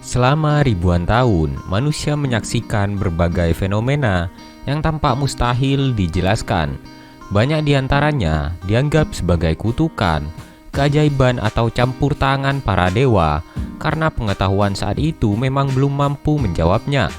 Selama ribuan tahun, manusia menyaksikan berbagai fenomena yang tampak mustahil dijelaskan. Banyak di antaranya dianggap sebagai kutukan, keajaiban atau campur tangan para dewa karena pengetahuan saat itu memang belum mampu menjawabnya.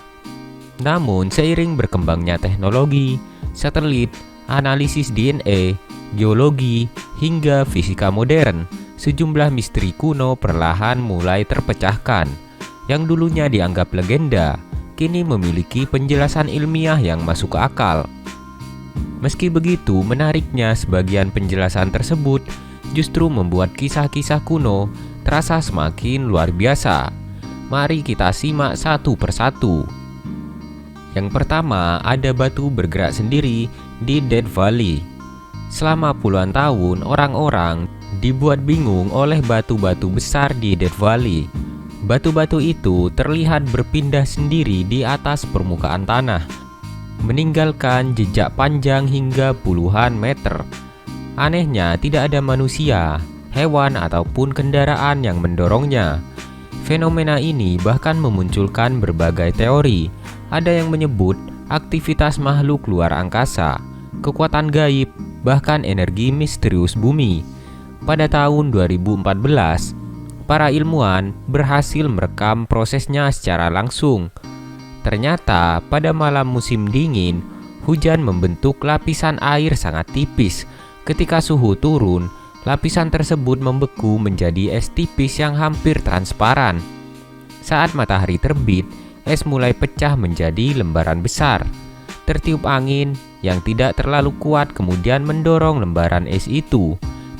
Namun, seiring berkembangnya teknologi, satelit, analisis DNA, geologi, hingga fisika modern, sejumlah misteri kuno perlahan mulai terpecahkan. Yang dulunya dianggap legenda, kini memiliki penjelasan ilmiah yang masuk akal. Meski begitu, menariknya sebagian penjelasan tersebut justru membuat kisah-kisah kuno terasa semakin luar biasa. Mari kita simak satu persatu. Yang pertama, ada batu bergerak sendiri di Death Valley. Selama puluhan tahun, orang-orang dibuat bingung oleh batu-batu besar di Death Valley. Batu-batu itu terlihat berpindah sendiri di atas permukaan tanah, meninggalkan jejak panjang hingga puluhan meter. Anehnya, tidak ada manusia, hewan, ataupun kendaraan yang mendorongnya. Fenomena ini bahkan memunculkan berbagai teori. Ada yang menyebut aktivitas makhluk luar angkasa, kekuatan gaib, bahkan energi misterius bumi. Pada tahun 2014, para ilmuwan berhasil merekam prosesnya secara langsung. Ternyata pada malam musim dingin, hujan membentuk lapisan air sangat tipis. Ketika suhu turun, lapisan tersebut membeku menjadi es tipis yang hampir transparan. Saat matahari terbit, es mulai pecah menjadi lembaran besar. Tertiup angin yang tidak terlalu kuat kemudian mendorong lembaran es itu,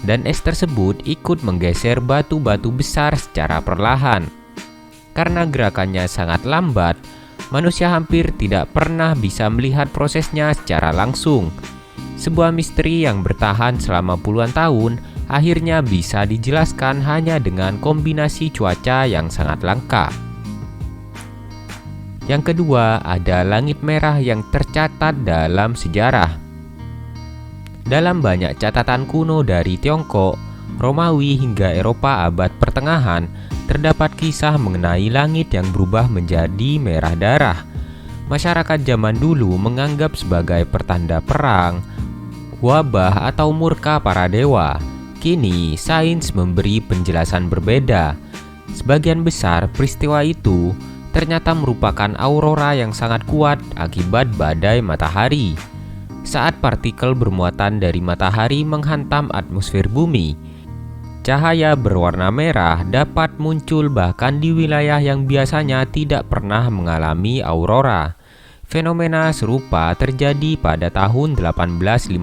dan es tersebut ikut menggeser batu-batu besar secara perlahan. Karena gerakannya sangat lambat, manusia hampir tidak pernah bisa melihat prosesnya secara langsung. Sebuah misteri yang bertahan selama puluhan tahun akhirnya bisa dijelaskan hanya dengan kombinasi cuaca yang sangat langka. Yang kedua, ada langit merah yang tercatat dalam sejarah. Dalam banyak catatan kuno dari Tiongkok, Romawi hingga Eropa abad pertengahan, terdapat kisah mengenai langit yang berubah menjadi merah darah. Masyarakat zaman dulu menganggap sebagai pertanda perang, wabah, atau murka para dewa. Kini, sains memberi penjelasan berbeda. Sebagian besar peristiwa itu ternyata merupakan aurora yang sangat kuat akibat badai matahari. Saat partikel bermuatan dari matahari menghantam atmosfer bumi, cahaya berwarna merah dapat muncul bahkan di wilayah yang biasanya tidak pernah mengalami aurora. Fenomena serupa terjadi pada tahun 1859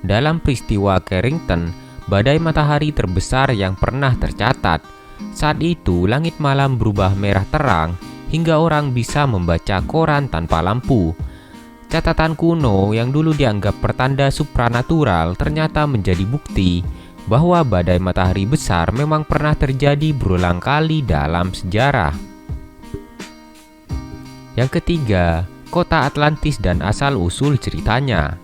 dalam peristiwa Carrington, badai matahari terbesar yang pernah tercatat. Saat itu, langit malam berubah merah terang hingga orang bisa membaca koran tanpa lampu. Catatan kuno yang dulu dianggap pertanda supranatural ternyata menjadi bukti bahwa badai matahari besar memang pernah terjadi berulang kali dalam sejarah. Yang ketiga, kota Atlantis dan asal-usul ceritanya.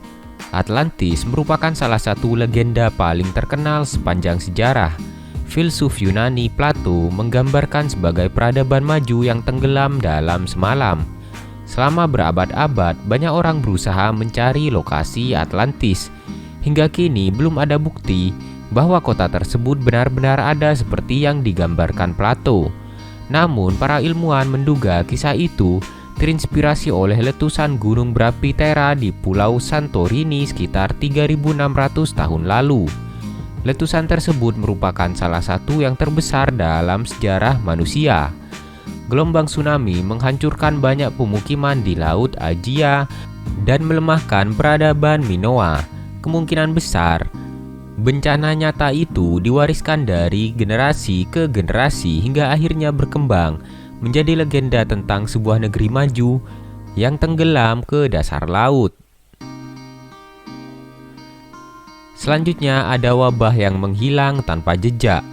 Atlantis merupakan salah satu legenda paling terkenal sepanjang sejarah. Filsuf Yunani Plato menggambarkan sebagai peradaban maju yang tenggelam dalam semalam. Selama berabad-abad, banyak orang berusaha mencari lokasi Atlantis. Hingga kini belum ada bukti bahwa kota tersebut benar-benar ada seperti yang digambarkan Plato. Namun, para ilmuwan menduga kisah itu terinspirasi oleh letusan gunung berapi Thera di Pulau Santorini sekitar 3.600 tahun lalu. Letusan tersebut merupakan salah satu yang terbesar dalam sejarah manusia. Gelombang tsunami menghancurkan banyak pemukiman di Laut Aegea dan melemahkan peradaban Minoa. Kemungkinan besar, bencana nyata itu diwariskan dari generasi ke generasi hingga akhirnya berkembang menjadi legenda tentang sebuah negeri maju yang tenggelam ke dasar laut. Selanjutnya ada wabah yang menghilang tanpa jejak.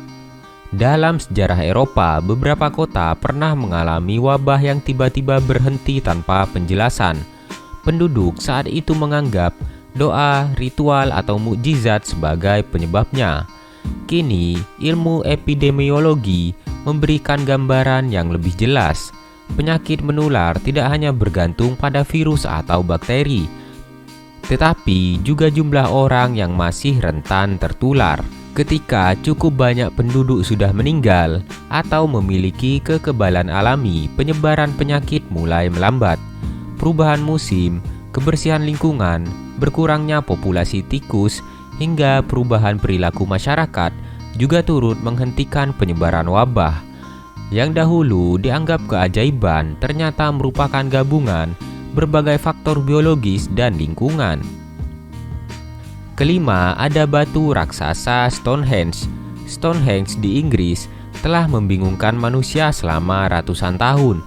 Dalam sejarah Eropa, beberapa kota pernah mengalami wabah yang tiba-tiba berhenti tanpa penjelasan. Penduduk saat itu menganggap doa, ritual, atau mukjizat sebagai penyebabnya. Kini, ilmu epidemiologi memberikan gambaran yang lebih jelas. Penyakit menular tidak hanya bergantung pada virus atau bakteri, tetapi juga jumlah orang yang masih rentan tertular. Ketika cukup banyak penduduk sudah meninggal atau memiliki kekebalan alami, penyebaran penyakit mulai melambat. Perubahan musim, kebersihan lingkungan, berkurangnya populasi tikus, hingga perubahan perilaku masyarakat juga turut menghentikan penyebaran wabah. Yang dahulu dianggap keajaiban ternyata merupakan gabungan berbagai faktor biologis dan lingkungan. Kelima, ada batu raksasa Stonehenge. Stonehenge di Inggris telah membingungkan manusia selama ratusan tahun.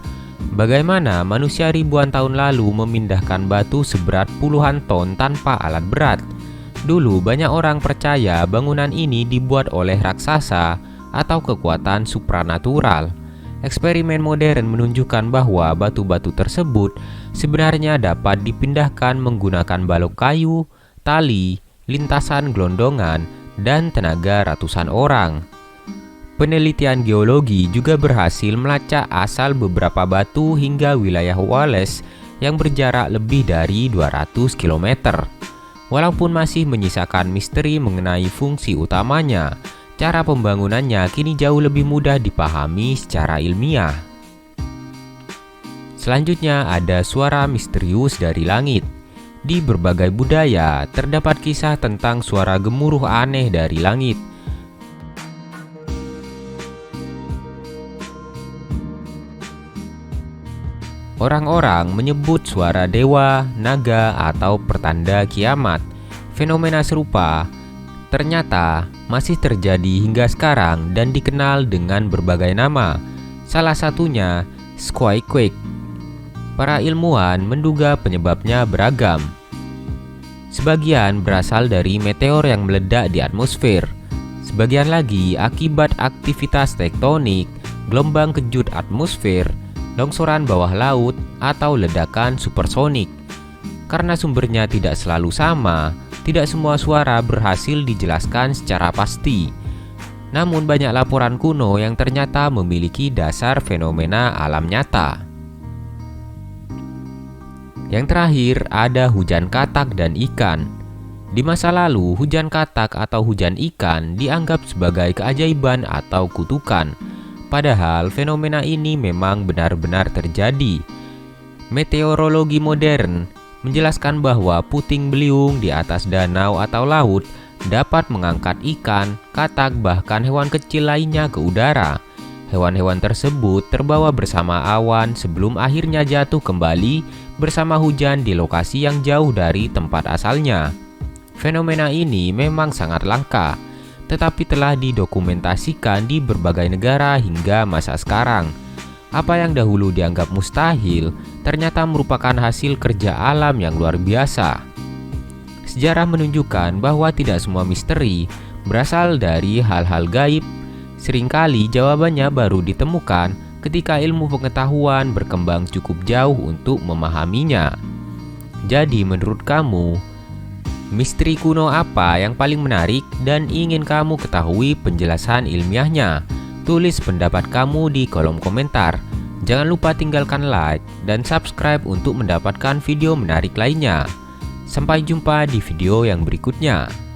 Bagaimana manusia ribuan tahun lalu memindahkan batu seberat puluhan ton tanpa alat berat? Dulu banyak orang percaya bangunan ini dibuat oleh raksasa atau kekuatan supranatural. Eksperimen modern menunjukkan bahwa batu-batu tersebut sebenarnya dapat dipindahkan menggunakan balok kayu, tali, lintasan gelondongan, dan tenaga ratusan orang. Penelitian geologi juga berhasil melacak asal beberapa batu hingga wilayah Wales yang berjarak lebih dari 200 km. Walaupun masih menyisakan misteri mengenai fungsi utamanya, cara pembangunannya kini jauh lebih mudah dipahami secara ilmiah. Selanjutnya ada suara misterius dari langit. Di berbagai budaya terdapat kisah tentang suara gemuruh aneh dari langit. Orang-orang menyebut suara dewa, naga, atau pertanda kiamat. Fenomena serupa ternyata masih terjadi hingga sekarang dan dikenal dengan berbagai nama. Salah satunya Squeakquake. Para ilmuwan menduga penyebabnya beragam. Sebagian berasal dari meteor yang meledak di atmosfer. Sebagian lagi akibat aktivitas tektonik, gelombang kejut atmosfer, longsoran bawah laut, atau ledakan supersonik. Karena sumbernya tidak selalu sama, tidak semua suara berhasil dijelaskan secara pasti. Namun banyak laporan kuno yang ternyata memiliki dasar fenomena alam nyata. Yang terakhir ada hujan katak dan ikan. Di masa lalu, hujan katak atau hujan ikan dianggap sebagai keajaiban atau kutukan. Padahal fenomena ini memang benar-benar terjadi. Meteorologi modern menjelaskan bahwa puting beliung di atas danau atau laut dapat mengangkat ikan, katak, bahkan hewan kecil lainnya ke udara. Hewan-hewan tersebut terbawa bersama awan sebelum akhirnya jatuh kembali bersama hujan di lokasi yang jauh dari tempat asalnya. Fenomena ini memang sangat langka, tetapi telah didokumentasikan di berbagai negara hingga masa sekarang. Apa yang dahulu dianggap mustahil ternyata merupakan hasil kerja alam yang luar biasa. Sejarah menunjukkan bahwa tidak semua misteri berasal dari hal-hal gaib. Seringkali jawabannya baru ditemukan ketika ilmu pengetahuan berkembang cukup jauh untuk memahaminya. Jadi menurut kamu, misteri kuno apa yang paling menarik dan ingin kamu ketahui penjelasan ilmiahnya? Tulis pendapat kamu di kolom komentar. Jangan lupa tinggalkan like dan subscribe untuk mendapatkan video menarik lainnya. Sampai jumpa di video yang berikutnya.